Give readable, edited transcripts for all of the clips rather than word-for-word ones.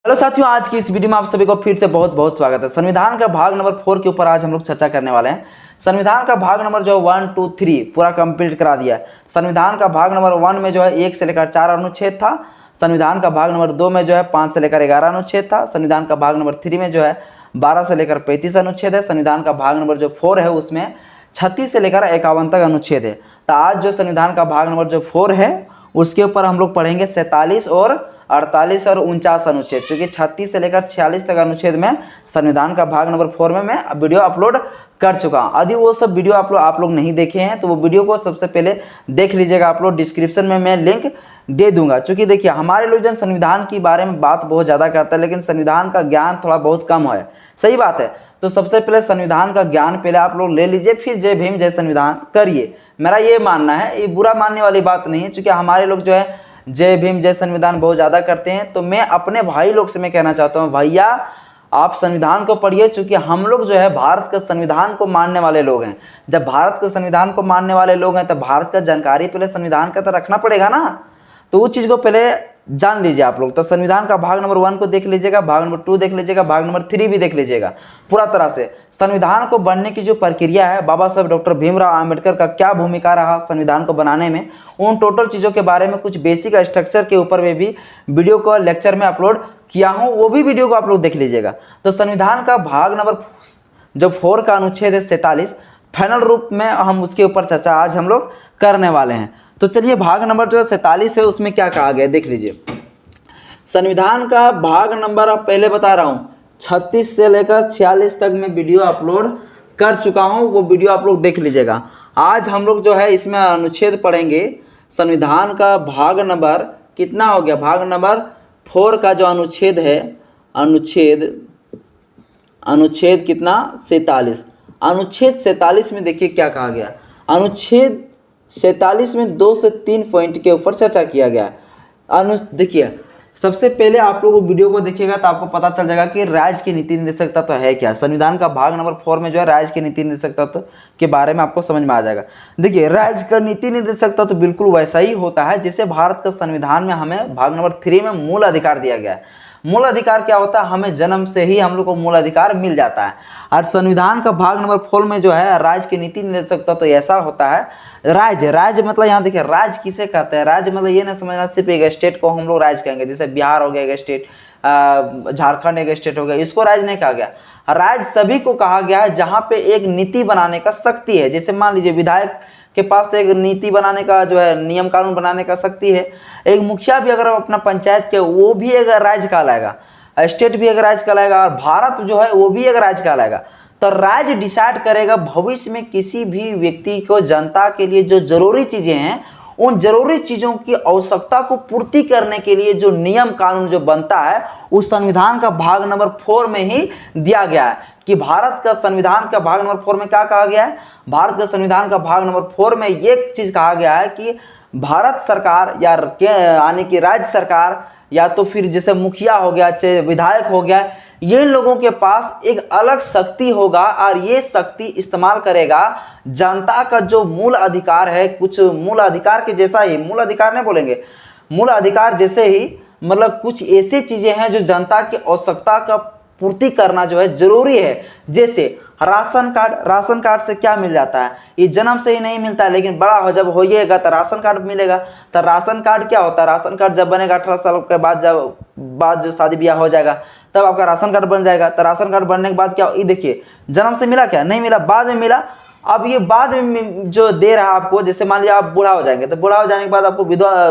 Hello साथियों, आज की इस वीडियो में आप सभी को फिर से बहुत बहुत स्वागत है। संविधान का भाग नंबर 4 के ऊपर आज हम लोग चर्चा करने वाले हैं। संविधान का भाग नंबर जो 1, 2, 3 पूरा कंप्लीट करा दिया है। संविधान का भाग नंबर 1 में जो है 1 से लेकर 4 अनुच्छेद था। संविधान का भाग नंबर 2 में जो है 5 से लेकर 11 अनुच्छेद था। संविधान का भाग नंबर 3 में जो है 12 से लेकर 35 अनुच्छेद है। संविधान का भाग नंबर जो 4 है उसमें 36 से लेकर 51 तक अनुच्छेद है। तो आज जो संविधान का भाग नंबर जो 4 है उसके ऊपर हम लोग पढ़ेंगे 47 और 48 और 49 अनुच्छेद, चूँकि 36 से लेकर 46 तक अनुच्छेद में संविधान का भाग नंबर 4 में मैं वीडियो अपलोड कर चुका हूँ। यदि वो सब वीडियो आप लोग नहीं देखे हैं तो वो वीडियो को सबसे पहले देख लीजिएगा। आप लोग डिस्क्रिप्शन में मैं लिंक दे दूंगा। चूँकि देखिए, हमारे लोग जन संविधान के बारे में बात बहुत ज़्यादा करते हैं, लेकिन संविधान का ज्ञान थोड़ा बहुत कम है। सही बात है। तो सबसे पहले संविधान का ज्ञान पहले आप लोग ले लीजिए, फिर जय भीम जय संविधान करिए। मेरा ये मानना है, ये बुरा मानने वाली बात नहीं है। चूँकि हमारे लोग जो है जय भीम जय संविधान बहुत ज़्यादा करते हैं, तो मैं अपने भाई लोग से मैं कहना चाहता हूँ, भैया आप संविधान को पढ़िए। चूँकि हम लोग जो है भारत का संविधान को मानने वाले लोग हैं। जब भारत के संविधान को मानने वाले लोग हैं तो भारत का जानकारी पहले संविधान का तो रखना पड़ेगा ना। तो उस चीज़ को पहले जान लीजिए आप लोग। तो संविधान का भाग नंबर 1 को देख लीजिएगा, भाग नंबर 2 देख लीजिएगा, भाग नंबर 3 भी देख लीजिएगा पूरा तरह से। संविधान को बनने की जो प्रक्रिया है, बाबा साहब डॉक्टर भीमराव अंबेडकर का क्या भूमिका रहा संविधान को बनाने में, उन टोटल चीज़ों के बारे में कुछ बेसिक स्ट्रक्चर के ऊपर में भी वीडियो को लेक्चर में अपलोड किया हूँ, वो भी वीडियो को आप लोग देख लीजिएगा। तो संविधान का भाग नंबर जो 4 का अनुच्छेद है 47, फाइनल रूप में हम उसके ऊपर चर्चा आज हम लोग करने वाले हैं। तो चलिए, भाग नंबर जो 47 है उसमें क्या कहा गया है देख लीजिए। संविधान का भाग नंबर आप पहले बता रहा हूँ 36 से लेकर 46 तक मैं वीडियो अपलोड कर चुका हूँ, वो वीडियो आप लोग देख लीजिएगा। आज हम लोग जो है इसमें अनुच्छेद पढ़ेंगे। संविधान का भाग नंबर कितना हो गया, भाग नंबर 4 का जो अनुच्छेद है, अनुच्छेद कितना 47। अनुच्छेद 47 में देखिए क्या कहा गया। अनुच्छेद 47 में 2 से 3 पॉइंट के ऊपर चर्चा किया गया। देखिए, सबसे पहले आप लोग वीडियो को देखिएगा तो आपको पता चल जाएगा कि राज्य की नीति निर्देशक तत्व है क्या। संविधान का भाग नंबर 4 में जो है राज्य की नीति निर्देशक तत्व के बारे में आपको समझ में आ जाएगा। देखिए, राज्य का नीति निर्देशक तत्व बिल्कुल वैसा ही होता है जैसे भारत का संविधान में हमें भाग नंबर 3 में मूल अधिकार दिया गया है। मूल अधिकार क्या होता है, हमें जन्म से ही हम लोग को मूल अधिकार मिल जाता है। और संविधान का भाग नंबर 4 में जो है राज्य की नीति निर्देशक तत्व तो ऐसा होता है। राज्य मतलब यहाँ देखिए, राज्य किसे कहते हैं। राज्य मतलब ये ना समझना सिर्फ एक स्टेट को हम लोग राज्य कहेंगे, जैसे बिहार हो गया एक स्टेट, झारखंड एक स्टेट हो गया, इसको राज्य नहीं कहा गया। राज्य सभी को कहा गया है जहाँ पे एक नीति बनाने का शक्ति है। जैसे मान लीजिए विधायक के पास एक नीति बनाने का जो है नियम कानून बनाने का शक्ति है। एक मुखिया भी अगर अपना पंचायत के, वो भी एक राज्य कहलाएगा, स्टेट भी एक राज्य कहलाएगा, और भारत जो है वो भी एक राज्य कहलाएगा। तो राज्य डिसाइड करेगा भविष्य में किसी भी व्यक्ति को, जनता के लिए जो जरूरी चीजें हैं, उन जरूरी चीजों की आवश्यकता को पूर्ति करने के लिए जो नियम कानून जो बनता है, उस संविधान का भाग नंबर 4 में ही दिया गया है। कि भारत का संविधान का भाग नंबर 4 में क्या कहा गया है, भारत का संविधान का भाग नंबर 4 में ये चीज कहा गया है कि भारत सरकार या यानी कि राज्य सरकार, या तो फिर जैसे मुखिया हो गया, चाहे विधायक हो गया, ये लोगों के पास एक अलग शक्ति होगा और ये शक्ति इस्तेमाल करेगा जनता का जो मूल अधिकार है, कुछ मूल अधिकार के जैसा ही, मूल अधिकार नहीं बोलेंगे, मूल अधिकार जैसे ही, मतलब कुछ ऐसी चीजें हैं जो जनता की आवश्यकता का पूर्ति करना जो है जरूरी है। जैसे राशन कार्ड से क्या मिल जाता है, ये जन्म से ही नहीं मिलता है, लेकिन बड़ा हो जब होइएगा तो राशन कार्ड मिलेगा। तो राशन कार्ड क्या होता है, राशन कार्ड जब बनेगा 18 साल के बाद, जब जो शादी ब्याह हो जाएगा तब आपका राशन कार्ड बन जाएगा। तो राशन कार्ड बनने के बाद क्या, ये देखिए जन्म से मिला क्या, नहीं मिला, बाद में मिला। अब ये बाद में जो दे रहा है आपको, जैसे मान लीजिए आप बूढ़ा हो जाएंगे तो बूढ़ा हो जाने के बाद आपको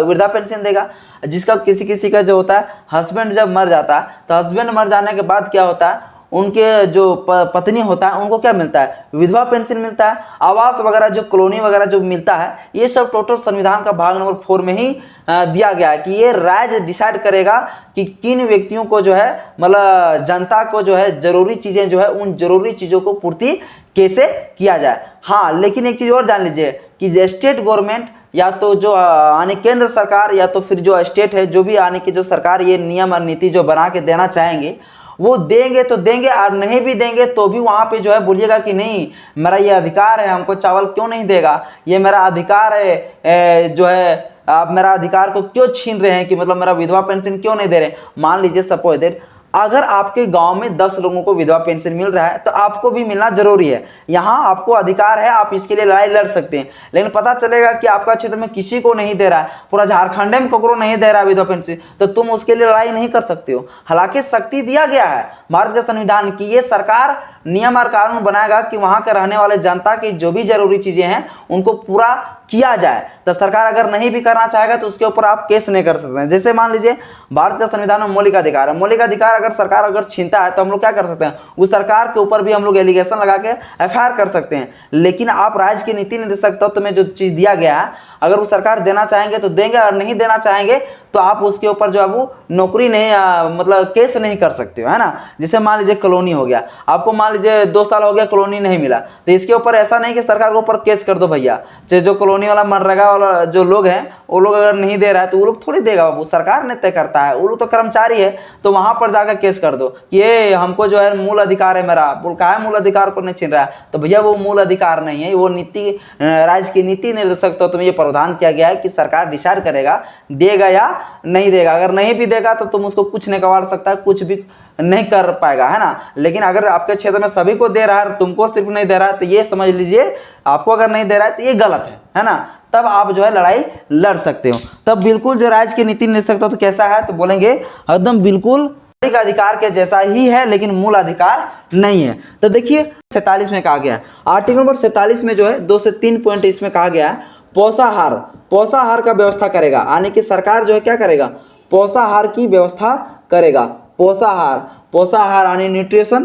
वृद्धा पेंशन देगा। जिसका किसी का जो होता है हस्बैंड जब मर जाता है, तो हस्बैंड मर जाने के बाद क्या होता है, उनके जो पत्नी होता है उनको क्या मिलता है, विधवा पेंशन मिलता है, आवास वगैरह जो कॉलोनी वगैरह जो मिलता है, ये सब टोटल संविधान का भाग नंबर 4 में ही दिया गया है। कि ये राज्य डिसाइड करेगा कि किन व्यक्तियों को जो है, मतलब जनता को जो है जरूरी चीजें जो है, उन जरूरी चीजों को पूर्ति कैसे किया जाए। हाँ, लेकिन एक चीज और जान लीजिए कि स्टेट गवर्नमेंट, या तो जो यानी केंद्र सरकार, या तो फिर जो स्टेट है, जो भी यानी कि जो सरकार ये नियम और नीति जो बना के देना चाहेंगे, वो देंगे तो देंगे, और नहीं भी देंगे तो भी वहाँ पे जो है बोलिएगा कि नहीं, मेरा ये अधिकार है, हमको चावल क्यों नहीं देगा, ये मेरा अधिकार है जो है आप मेरा अधिकार को क्यों छीन रहे हैं, कि मतलब मेरा विधवा पेंशन क्यों नहीं दे रहे हैं। मान लीजिए सपोज दैट अगर आपके गांव में 10 लोगों को विधवा पेंशन मिल रहा है तो आपको भी मिलना जरूरी है। यहाँ आपको अधिकार है, आप इसके लिए लड़ाई लड़ सकते हैं। लेकिन पता चलेगा कि आपका क्षेत्र में किसी को नहीं दे रहा है, पूरा झारखंड में ककरो नहीं दे रहा है विधवा पेंशन, तो तुम उसके लिए लड़ाई नहीं कर सकते हो। हालांकि शक्ति दिया गया है भारत के संविधान की, ये सरकार नियम और कानून बनाएगा कि वहां के रहने वाले जनता की जो भी जरूरी चीजें हैं उनको पूरा किया जाए। तो सरकार अगर नहीं भी करना चाहेगा तो उसके ऊपर आप केस नहीं कर सकते हैं। जैसे मान लीजिए भारत का संविधान में मौलिक अधिकार है, मौलिक अधिकार अगर सरकार अगर छीनता है तो हम लोग क्या कर सकते हैं, उस सरकार के ऊपर भी हम लोग एलिगेशन लगा के एफआईआर कर सकते हैं। लेकिन आप राज्य की नीति नहीं दे सकते हो, तुम्हें जो चीज दिया गया है अगर वो सरकार देना चाहेंगे तो देंगे, और नहीं देना चाहेंगे तो आप उसके ऊपर जो है वो नौकरी नहीं मतलब केस नहीं कर सकते हो, है ना। जैसे मान लीजिए कॉलोनी हो गया, आपको मान लीजिए 2 साल हो गया कॉलोनी नहीं मिला, तो इसके ऊपर ऐसा नहीं कि सरकार के ऊपर केस कर दो भैया। जो कॉलोनी वाला मनरेगा वाला जो लोग हैं वो लोग अगर नहीं दे रहा है तो वो लोग थोड़ी देगा बाबू, सरकार ने तय करता है, वो लोग तो कर्मचारी है। तो वहां पर जाकर केस कर दो कि ये हमको जो है मूल अधिकार है मेरा, बोल कहा है मूल अधिकार को नहीं छीन रहा है, तो भैया वो मूल अधिकार नहीं है, वो नीति राज्य की नीति नहीं दे सकते। तो ये प्रावधान किया गया है कि सरकार डिसाइड करेगा देगा या नहीं देगा। अगर नहीं भी देगा तो तुम उसको कुछ नहीं कवा सकता, कुछ भी नहीं कर पाएगा, है ना। लेकिन अगर आपके क्षेत्र में सभी को दे रहा है, तुमको सिर्फ नहीं दे रहा है, तो ये समझ लीजिए आपको अगर नहीं दे रहा है तो ये गलत है ना। तब आप जो है लड़ाई लड़ सकते हो। तब बिल्कुल जो राज्य की नीति नहीं दे सकते तो कैसा है, तो बोलेंगे एकदम बिल्कुल मौलिक अधिकार के जैसा ही है लेकिन मूल अधिकार नहीं है। तो देखिए 47 में कहा गया है, आर्टिकल नंबर 47 में जो है 2 से 3 पॉइंट इसमें कहा गया है, पोषाहार का व्यवस्था करेगा, यानी कि सरकार जो है क्या करेगा, पोषाहार की व्यवस्था करेगा। पोषाहार यानी न्यूट्रिशन,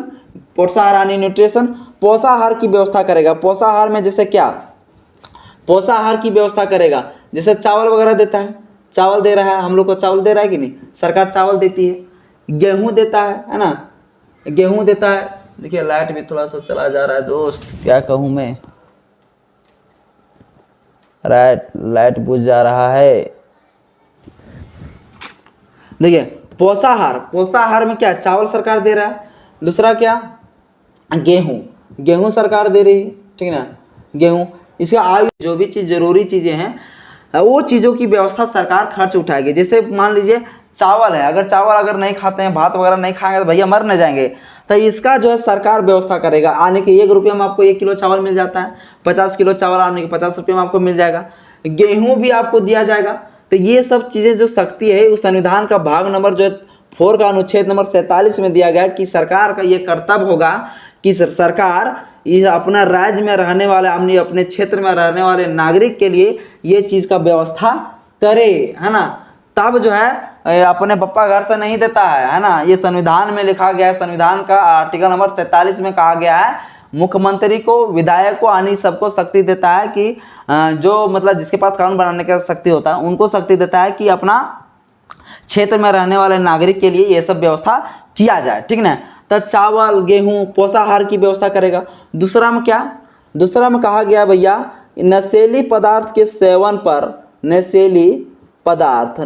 पोषाहार की व्यवस्था करेगा। पोषाहार में जैसे क्या, पोषाहार की व्यवस्था करेगा, जैसे चावल वगैरह देता है, चावल दे रहा है, हम लोग को चावल दे रहा है कि नहीं, सरकार चावल देती है। गेहूं देता है ना, गेहूं देता है। देखिए लाइट भी थोड़ा सा चला जा रहा है दोस्त, क्या कहूँ मैं, लाइट बुझ जा रहा है। देखिए पोषाहार में क्या, चावल सरकार दे रहा है, दूसरा क्या गेहूं सरकार दे रही है, ठीक है ना, गेहूं। इसका आयु जो भी चीज जरूरी चीजें हैं वो चीजों की व्यवस्था सरकार खर्च उठाएगी। जैसे मान लीजिए चावल है, अगर चावल अगर नहीं खाते हैं, भात वगैरह नहीं खाएंगे तो भैया मर न जाएंगे, तो इसका जो है सरकार व्यवस्था करेगा। आने के 1 रुपये में आपको 1 किलो चावल मिल जाता है, 50 किलो चावल आने के 50 रुपये में आपको मिल जाएगा, गेहूं भी आपको दिया जाएगा। तो ये सब चीज़ें जो शक्ति है उस संविधान का भाग नंबर जो है 4 का अनुच्छेद नंबर 47 में दिया गया कि सरकार का ये कर्तव्य होगा कि सरकार इस अपना राज्य में रहने वाले अपने क्षेत्र में रहने वाले नागरिक के लिए ये चीज़ का व्यवस्था करे, है ना। तब जो है अपने पप्पा घर से नहीं देता है ना, ये संविधान में लिखा गया है। संविधान का आर्टिकल नंबर 47 में कहा गया है मुख्यमंत्री को, विधायक को, यानी सबको शक्ति देता है कि जो मतलब जिसके पास कानून बनाने का शक्ति होता है उनको शक्ति देता है कि अपना क्षेत्र में रहने वाले नागरिक के लिए ये सब व्यवस्था किया जाए, ठीक ना। तो चावल गेहूं पोषाहार की व्यवस्था करेगा। दूसरा में क्या, दूसरा में कहा गया भैया नशीली पदार्थ के सेवन पर, नशीली पदार्थ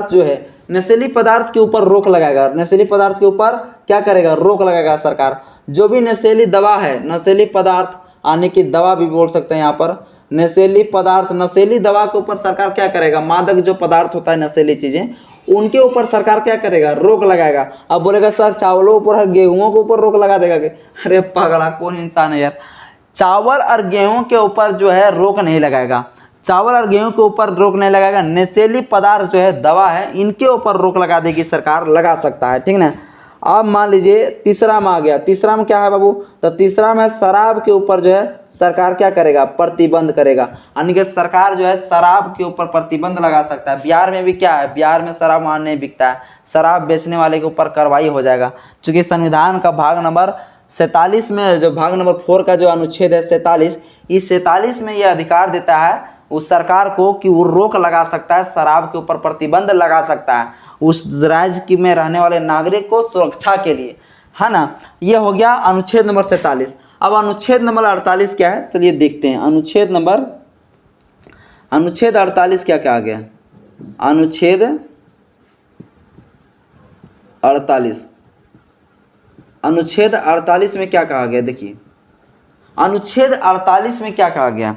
जो है, नशीली पदार्थ के ऊपर रोक लगाएगा। नशीली पदार्थ के ऊपर क्या करेगा, रोक लगाएगा सरकार। जो भी नशीली दवा है, नशीली पदार्थ आने की दवा भी बोल सकते हैं यहाँ पर, नशीली पदार्थ, नशीली दवा के ऊपर सरकार क्या करेगा, मादक जो पदार्थ होता है नशीली चीजें उनके ऊपर सरकार क्या करेगा, रोक लगाएगा। अब बोलेगा सर चावलों ऊपर गेहूं के ऊपर रोक लगा देगा कि, अरे पगला कौन इंसान है यार। चावल और गेहूं के ऊपर जो है रोक नहीं लगाएगा, चावल और गेहूं के ऊपर रोक नहीं लगाएगा। नशीली पदार्थ जो है दवा है इनके ऊपर रोक लगा देगी सरकार, लगा सकता है, ठीक ना। अब मान लीजिए तीसरा में आ गया, तीसरा में क्या है बाबू, तो तीसरा में शराब के ऊपर जो है सरकार क्या करेगा, प्रतिबंध करेगा। यानी कि सरकार जो है शराब के ऊपर प्रतिबंध लगा सकता है। बिहार में भी क्या है, बिहार में शराब वहाँ नहीं बिकता है, शराब बेचने वाले के ऊपर कार्रवाई हो जाएगा। चूँकि संविधान का भाग नंबर 47 में जो भाग नंबर 4 का जो अनुच्छेद है 47, इस 47 में ये अधिकार देता है उस सरकार को कि वो रोक लगा सकता है, शराब के ऊपर प्रतिबंध लगा सकता है उस राज्य की में रहने वाले नागरिक को सुरक्षा के लिए, है ना। ये हो गया अनुच्छेद नंबर 47। अब अनुच्छेद नंबर 48 क्या है, चलिए देखते हैं। अनुच्छेद 48 क्या कहा गया, अनुच्छेद 48, अनुच्छेद 48 में क्या कहा गया, देखिए अनुच्छेद 48 में क्या कहा गया।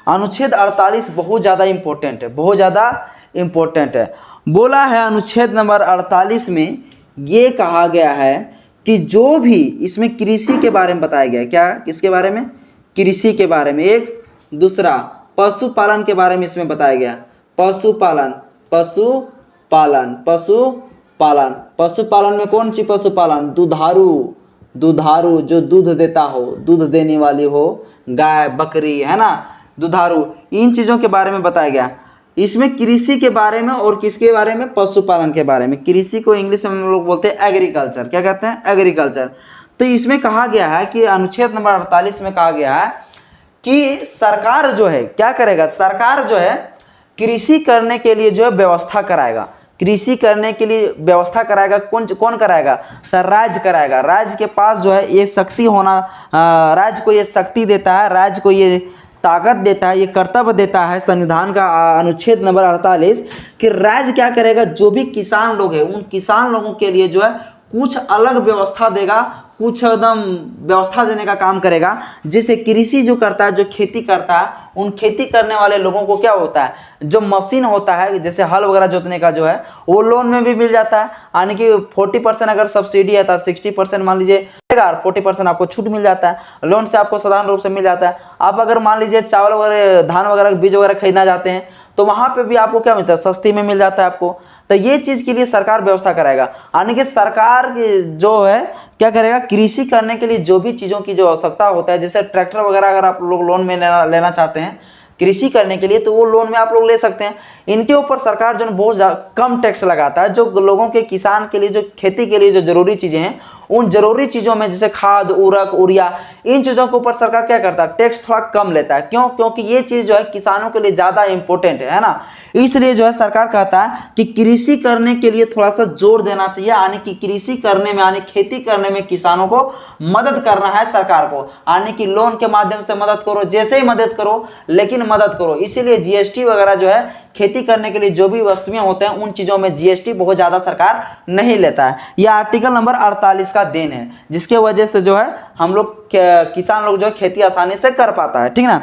अनुच्छेद 48 बहुत ज़्यादा इम्पोर्टेंट है, बहुत ज़्यादा इम्पोर्टेंट है। बोला है अनुच्छेद नंबर 48 में ये कहा गया है कि जो भी, इसमें कृषि के बारे में बताया गया है, क्या किसके बारे में, कृषि के बारे में, एक दूसरा पशुपालन के बारे में इसमें बताया गया, पशुपालन, पशुपालन, पशुपालन, पशुपालन में कौन सी पशुपालन, दुधारू, दुधारू जो दूध देता हो, दूध देने वाली हो, गाय बकरी है ना, दुधारू, इन चीज़ों के बारे में बताया गया। इसमें कृषि के बारे में और किसके बारे में, पशुपालन के बारे में। कृषि को इंग्लिश में हम लोग बोलते हैं एग्रीकल्चर, क्या कहते हैं, एग्रीकल्चर। तो इसमें कहा गया है कि अनुच्छेद नंबर 48 में कहा गया है कि सरकार जो है क्या करेगा, सरकार जो है कृषि करने के लिए जो है व्यवस्था कराएगा, कृषि करने के लिए व्यवस्था कराएगा। कौन कराएगा, तो राज्य कराएगा। राज्य के पास जो है ये शक्ति होना, राज्य को ये शक्ति देता है, राज्य को ये ताकत देता है, ये कर्तव्य देता है संविधान का अनुच्छेद नंबर 48 कि राज्य क्या करेगा, जो भी किसान लोग हैं उन किसान लोगों के लिए जो है कुछ अलग व्यवस्था देगा, कुछ एकदम व्यवस्था देने का काम करेगा, जिससे कृषि जो करता है, जो खेती करता है, उन खेती करने वाले लोगों को क्या होता है, जो मशीन होता है जैसे हल वगैरह जोतने का जो है वो लोन में भी मिल जाता है। यानी कि 40% अगर सब्सिडी है तो 60% मान लीजिए, 40% आपको छूट मिल जाता है, लोन से आपको साधारण रूप से मिल जाता है। आप अगर मान लीजिए चावल वगैरह, धान वगैरह, बीज वगैरह खरीदना चाहते हैं तो वहाँ पे भी आपको क्या मिलता है, सस्ती में मिल जाता है आपको। तो ये चीज़ के लिए सरकार व्यवस्था कराएगा। यानी कि सरकार जो है क्या करेगा, कृषि करने के लिए जो भी चीज़ों की जो आवश्यकता होता है, जैसे ट्रैक्टर वगैरह अगर आप लोग लोन में लेना चाहते हैं कृषि करने के लिए तो वो लोन में आप लोग ले सकते हैं। इनके ऊपर सरकार जो है बहुत कम टैक्स लगाता है। जो लोगों के, किसान के लिए, जो खेती के लिए जो जरूरी चीज़ें हैं, उन जरूरी चीज़ों में जैसे खाद, उर्वरक, यूरिया, इन चीज़ों के ऊपर सरकार क्या करता है, टैक्स थोड़ा कम लेता है। क्यों, क्योंकि ये चीज़ जो है किसानों के लिए ज़्यादा इंपॉर्टेंट है ना। इसलिए जो है सरकार कहता है कि कृषि करने के लिए थोड़ा सा जोर देना चाहिए, यानी कि कृषि करने में, यानी खेती करने में किसानों को मदद करना है सरकार को। यानी कि लोन के माध्यम से मदद करो, जैसे ही मदद करो लेकिन मदद करो। इसीलिए जीएसटी वगैरह जो है खेती करने के लिए जो भी वस्तुएं होते हैं उन चीज़ों में जीएसटी बहुत ज़्यादा सरकार नहीं लेता है। यह आर्टिकल नंबर 48 का देन है, जिसके वजह से जो है हम लोग किसान लोग जो है खेती आसानी से कर पाता है, ठीक ना।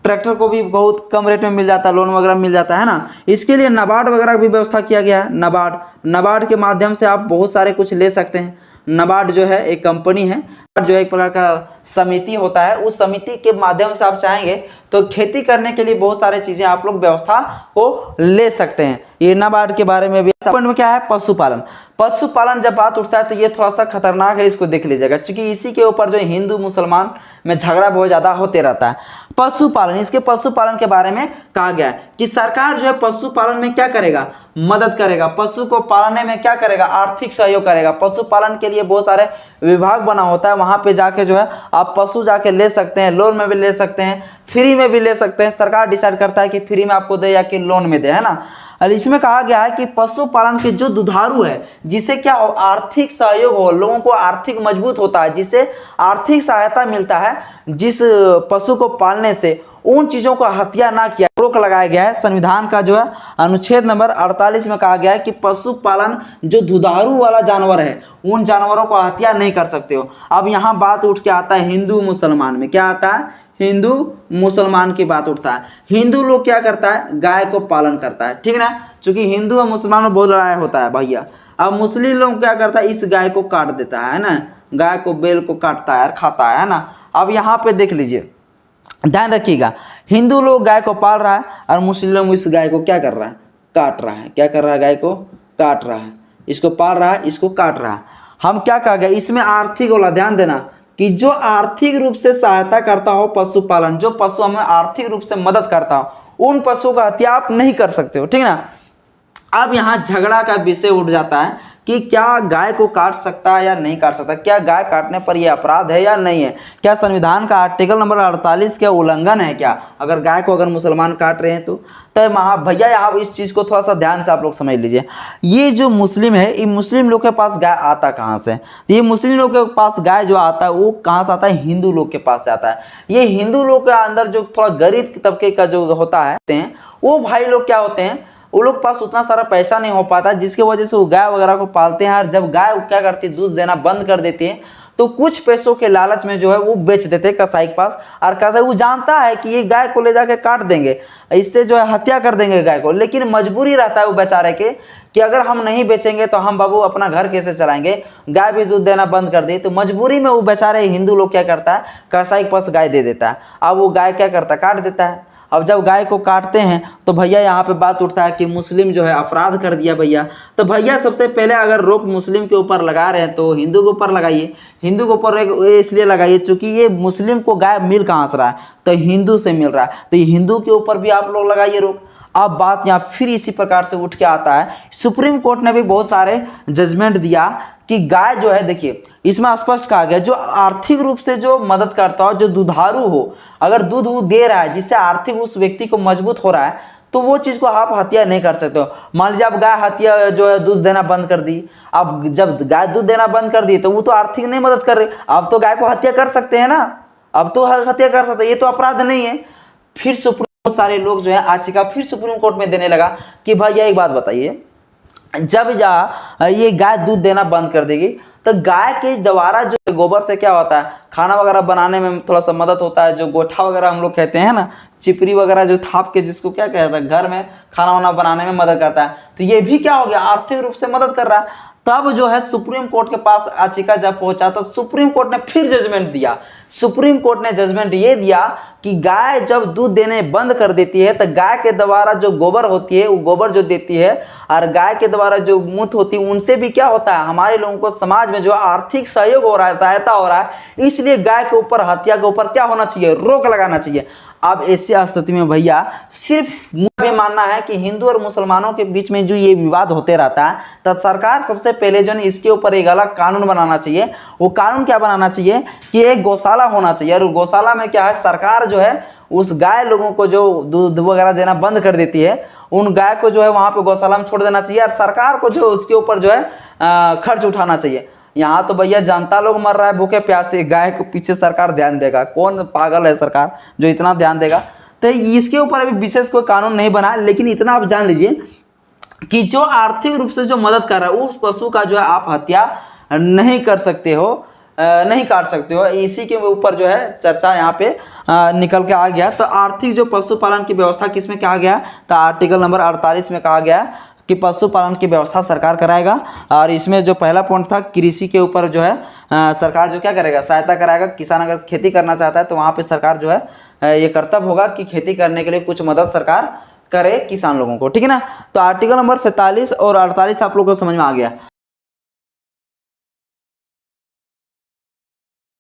ट्रैक्टर को भी बहुत कम रेट में मिल जाता है, लोन वगैरह मिल जाता है ना। इसके लिए नाबार्ड वगैरह की व्यवस्था किया गया है। नाबार्ड के माध्यम से आप बहुत सारे कुछ ले सकते हैं। नाबार्ड जो है एक कंपनी है, जो एक प्रकार का समिति होता है, उस समिति के माध्यम से आप चाहेंगे तो खेती करने के लिए बहुत सारे चीजें आप लोग व्यवस्था को ले सकते हैं। ये नाबार्ड के बारे में भी। पॉइंट में क्या है, पशुपालन। पशुपालन जब बात उठता है तो ये थोड़ा सा खतरनाक है, इसको देख लीजिएगा, क्योंकि इसी के ऊपर जो हिंदू मुसलमान में झगड़ा बहुत ज्यादा होते रहता है। पशुपालन, इसके पशुपालन के बारे में कहा गया है कि सरकार जो है पशुपालन में क्या करेगा, मदद करेगा। पशु को पालने में क्या करेगा, आर्थिक सहयोग करेगा। पशुपालन के लिए बहुत सारे विभाग बना होता है, वहां पे जाके जो है आप पशु जाके ले सकते हैं, लोन में भी ले सकते हैं, फ्री में भी ले सकते हैं। सरकार डिसाइड करता है कि फ्री में आपको दे या कि लोन में दे, है ना। और इसमें कहा गया है कि पशुपालन के जो दुधारू है, जिसे क्या हो, आर्थिक सहयोग हो, लोगों को आर्थिक मजबूत होता है, जिसे आर्थिक सहायता मिलता है, जिस पशु को पालने से उन चीज़ों को हत्या ना किया, रोक लगाया गया है। संविधान का जो है अनुच्छेद नंबर 48 में कहा गया है कि पशुपालन जो दुधारू वाला जानवर है उन जानवरों को हत्या नहीं कर सकते हो। अब यहाँ बात उठ के आता है हिंदू मुसलमान में, क्या आता है, हिंदू मुसलमान की बात उठता है। हिंदू लोग क्या करता है, गाय को पालन करता है, ठीक ना, क्योंकि हिंदू और मुसलमान में बहुत लड़ाई होता है भैया। अब मुस्लिम लोग क्या करता है, इस गाय को काट देता है ना, गाय को, बैल को काटता है और खाता है ना। अब यहाँ पे देख लीजिए, ध्यान रखिएगा, हिंदू लोग गाय को पाल रहा है और मुस्लिम लोग इस गाय को क्या कर रहा है, काट रहा है। क्या कर रहा है, गाय को काट रहा है, इसको पाल रहा है, इसको काट रहा है। हम क्या कहा गया इसमें, आर्थिक वाला, ध्यान देना कि जो आर्थिक रूप से सहायता करता हो पशुपालन, जो पशु हमें आर्थिक रूप से मदद करता हो, उन पशुओं का हत्या आप नहीं कर सकते हो, ठीक ना। अब यहाँ झगड़ा का विषय उठ जाता है कि क्या गाय को काट सकता है या नहीं काट सकता, क्या गाय काटने पर यह अपराध है या नहीं है, क्या संविधान का आर्टिकल नंबर 48 का उल्लंघन है क्या, अगर गाय को अगर मुसलमान काट रहे हैं तो भैया यहाँ इस चीज़ को थोड़ा सा ध्यान से आप लोग समझ लीजिए। ये जो मुस्लिम है, ये मुस्लिम लोग के पास गाय आता कहाँ से, ये मुस्लिम लोग के पास गाय जो आता है वो कहाँ से आता है, हिंदू लोग के पास से आता है। ये हिंदू लोग के अंदर जो थोड़ा गरीब तबके का जो होता है वो भाई लोग क्या होते हैं, वो लोग पास उतना सारा पैसा नहीं हो पाता, जिसकी वजह से वो गाय वगैरह को पालते हैं। और जब गाय क्या करती है, दूध देना बंद कर देती है, तो कुछ पैसों के लालच में जो है वो बेच देते हैं कसाई के पास। और कसाई वो जानता है कि ये गाय को ले जाके काट देंगे, इससे जो है हत्या कर देंगे गाय को, लेकिन मजबूरी रहता है वो बेचारे के कि अगर हम नहीं बेचेंगे तो हम बाबू अपना घर कैसे चलाएंगे, गाय भी दूध देना बंद कर दी। तो मजबूरी में वो बेचारे हिंदू लोग क्या करता है, कसाई के पास गाय दे देता है। अब वो गाय क्या करता है, काट देता है। अब जब गाय को काटते हैं तो भैया यहाँ पे बात उठता है कि मुस्लिम जो है अपराध कर दिया भैया। तो भैया सबसे पहले अगर रोक मुस्लिम के ऊपर लगा रहे हैं तो हिंदू के ऊपर लगाइए। हिंदू के ऊपर इसलिए लगाइए चूंकि ये मुस्लिम को गाय मिल कहाँ से रहा है, तो हिंदू से मिल रहा है, तो हिंदू के ऊपर भी आप लोग लगाइए रोक। अब बात यहाँ फिर इसी प्रकार से उठ के आता है, सुप्रीम कोर्ट ने भी बहुत सारे जजमेंट दिया कि गाय जो है, देखिए इसमें स्पष्ट कहा गया जो आर्थिक रूप से जो मदद करता हो, जो दुधारू हो, अगर दूध वो दे रहा है जिससे आर्थिक उस व्यक्ति को मजबूत हो रहा है, तो वो चीज़ को आप हत्या नहीं कर सकते हो। मान लीजिए आप गाय हत्या जो है दूध देना बंद कर दी, अब जब गाय दूध देना बंद कर दी तो वो तो आर्थिक नहीं मदद कर रही, अब तो गाय को हत्या कर सकते हैं ना, अब तो हत्या कर सकते हैं, ये तो अपराध नहीं है। फिर सुप्रीम बहुत सारे लोग जो है याचिका फिर सुप्रीम कोर्ट में देने लगा कि भैया एक बात बताइए, जब ये गाय दूध देना बंद कर देगी तो गाय के द्वारा जो गोबर से क्या होता है, खाना वगैरह बनाने में थोड़ा सा मदद होता है, जो गोठा वगैरह हम लोग कहते हैं ना, चिपरी वगैरह जो थाप के जिसको क्या कहता है, घर में खाना वाना बनाने में मदद करता है, तो ये भी क्या हो गया, आर्थिक रूप से मदद कर रहा है। तब जो है सुप्रीम कोर्ट के पास याचिका जब पहुंचा तो सुप्रीम कोर्ट ने फिर जजमेंट दिया। सुप्रीम कोर्ट ने जजमेंट ये दिया कि गाय जब दूध देने बंद कर देती है तो गाय के द्वारा जो गोबर होती है वो गोबर जो देती है, और गाय के द्वारा जो मूत्र होती है उनसे भी क्या होता है, हमारे लोगों को समाज में जो आर्थिक सहयोग हो रहा है, सहायता हो रहा है, इसलिए गाय के ऊपर, हत्या के ऊपर क्या होना चाहिए, रोक लगाना चाहिए। अब ऐसी स्थिति में भैया सिर्फ मुझे मानना है कि हिंदू और मुसलमानों के बीच में जो ये विवाद होते रहता है, तो सरकार सबसे पहले जो है इसके ऊपर एक अलग कानून बनाना चाहिए। वो कानून क्या बनाना चाहिए कि एक गौशाला होना चाहिए, और गौशाला में क्या है, सरकार जो है उस गाय लोगों को जो दूध वगैरह देना बंद कर देती है, उन गाय को जो है वहाँ पे गौशाला में छोड़ देना चाहिए, और सरकार को जो उसके ऊपर जो है खर्च उठाना चाहिए। यहाँ तो भैया जनता लोग मर रहा है भूखे प्यासे, गाय को पीछे सरकार ध्यान देगा, कौन पागल है सरकार जो इतना ध्यान देगा। तो इसके ऊपर अभी विशेष कोई कानून नहीं बना, लेकिन इतना आप जान लीजिए कि जो आर्थिक रूप से जो मदद कर रहा है उस पशु का जो है आप हत्या नहीं कर सकते हो, नहीं काट सकते हो। इसी के ऊपर जो है चर्चा यहाँ पे निकल के आ गया। तो आर्थिक जो पशुपालन की व्यवस्था किसमें कहा गया, तो आर्टिकल नंबर 48 में कहा गया कि पशुपालन की व्यवस्था सरकार कराएगा। और इसमें जो पहला पॉइंट था, कृषि के ऊपर जो है सरकार जो क्या करेगा, सहायता कराएगा। किसान अगर खेती करना चाहता है तो वहाँ पे सरकार जो है ये कर्तव्य होगा कि खेती करने के लिए कुछ मदद सरकार करे किसान लोगों को, ठीक है ना। तो आर्टिकल नंबर 47 और 48 आप लोगों को समझ में आ गया।